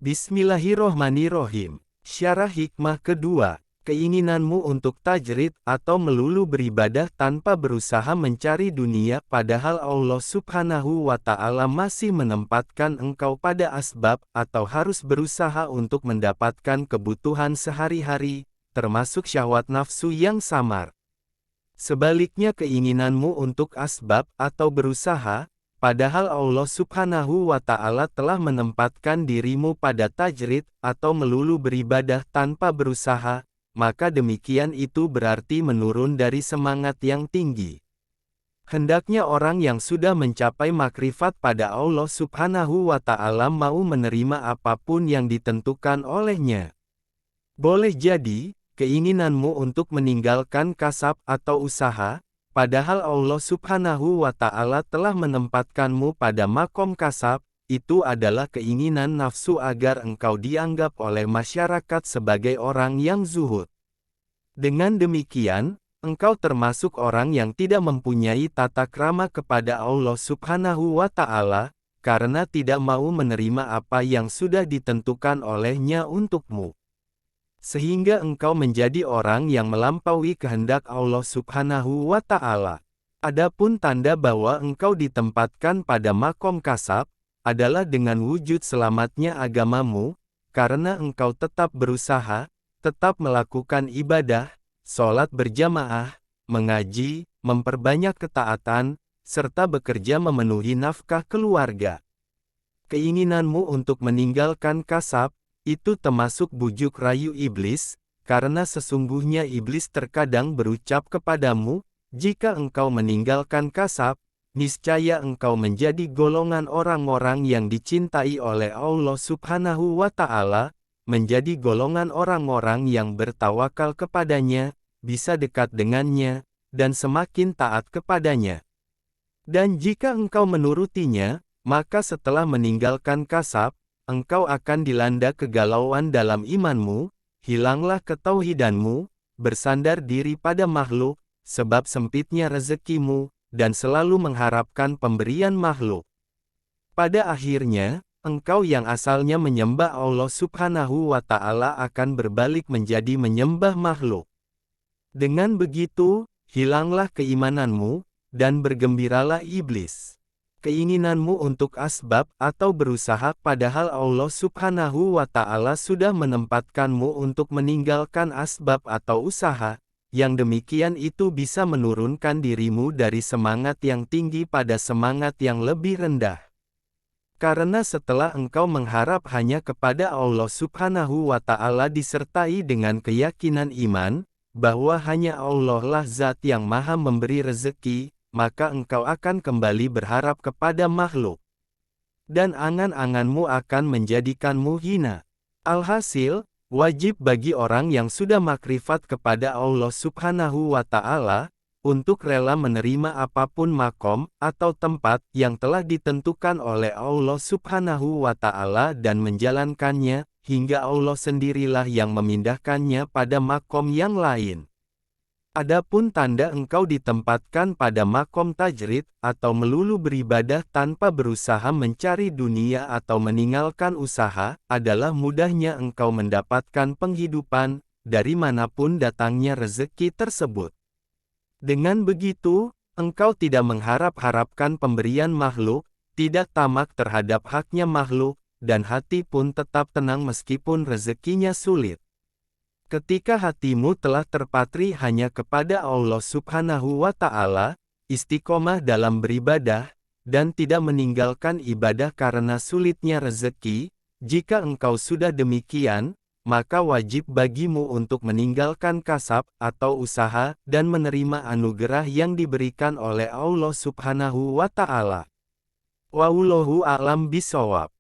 Bismillahirrohmanirrohim. Syarah hikmah kedua, keinginanmu untuk tajrid atau melulu beribadah tanpa berusaha mencari dunia padahal Allah Subhanahu wa Ta'ala masih menempatkan engkau pada asbab atau harus berusaha untuk mendapatkan kebutuhan sehari-hari, termasuk syahwat nafsu yang samar. Sebaliknya keinginanmu untuk asbab atau berusaha, padahal Allah Subhanahu wa Ta'ala telah menempatkan dirimu pada tajrid atau melulu beribadah tanpa berusaha, maka demikian itu berarti menurun dari semangat yang tinggi. Hendaknya orang yang sudah mencapai makrifat pada Allah Subhanahu wa Ta'ala mau menerima apapun yang ditentukan olehnya. Boleh jadi, keinginanmu untuk meninggalkan kasab atau usaha, padahal Allah Subhanahu wa Ta'ala telah menempatkanmu pada makom kasab, itu adalah keinginan nafsu agar engkau dianggap oleh masyarakat sebagai orang yang zuhud. Dengan demikian, engkau termasuk orang yang tidak mempunyai tata krama kepada Allah Subhanahu wa Ta'ala, karena tidak mau menerima apa yang sudah ditentukan olehnya untukmu. Sehingga engkau menjadi orang yang melampaui kehendak Allah Subhanahu wa Ta'ala. Adapun tanda bahwa engkau ditempatkan pada makom kasab, adalah dengan wujud selamatnya agamamu, karena engkau tetap berusaha, tetap melakukan ibadah, sholat berjamaah, mengaji, memperbanyak ketaatan, serta bekerja memenuhi nafkah keluarga. Keinginanmu untuk meninggalkan kasab, itu termasuk bujuk rayu iblis, karena sesungguhnya iblis terkadang berucap kepadamu, jika engkau meninggalkan kasab, niscaya engkau menjadi golongan orang-orang yang dicintai oleh Allah Subhanahu wa Ta'ala, menjadi golongan orang-orang yang bertawakal kepadanya, bisa dekat dengannya, dan semakin taat kepadanya. Dan jika engkau menurutinya, maka setelah meninggalkan kasab, engkau akan dilanda kegalauan dalam imanmu, hilanglah ketauhidanmu, bersandar diri pada makhluk, sebab sempitnya rezekimu, dan selalu mengharapkan pemberian makhluk. Pada akhirnya, engkau yang asalnya menyembah Allah Subhanahu wa Ta'ala akan berbalik menjadi menyembah makhluk. Dengan begitu, hilanglah keimananmu, dan bergembiralah iblis. Keinginanmu untuk asbab atau berusaha padahal Allah Subhanahu wa Ta'ala sudah menempatkanmu untuk meninggalkan asbab atau usaha, yang demikian itu bisa menurunkan dirimu dari semangat yang tinggi pada semangat yang lebih rendah. Karena setelah engkau mengharap hanya kepada Allah Subhanahu wa Ta'ala disertai dengan keyakinan iman, bahwa hanya Allah lah zat yang maha memberi rezeki, maka engkau akan kembali berharap kepada makhluk. Dan angan-anganmu akan menjadikanmu hina. Alhasil, wajib bagi orang yang sudah makrifat kepada Allah Subhanahu wa Ta'ala, untuk rela menerima apapun makom atau tempat yang telah ditentukan oleh Allah Subhanahu wa Ta'ala dan menjalankannya, hingga Allah sendirilah yang memindahkannya pada makom yang lain. Adapun tanda engkau ditempatkan pada makom tajrid, atau melulu beribadah tanpa berusaha mencari dunia atau meninggalkan usaha, adalah mudahnya engkau mendapatkan penghidupan, dari manapun datangnya rezeki tersebut. Dengan begitu, engkau tidak mengharap-harapkan pemberian makhluk, tidak tamak terhadap haknya makhluk, dan hati pun tetap tenang meskipun rezekinya sulit. Ketika hatimu telah terpatri hanya kepada Allah Subhanahu wa Ta'ala, istiqomah dalam beribadah, dan tidak meninggalkan ibadah karena sulitnya rezeki, jika engkau sudah demikian, maka wajib bagimu untuk meninggalkan kasab atau usaha dan menerima anugerah yang diberikan oleh Allah Subhanahu wa Ta'ala. Wallahu a'lam bishawab.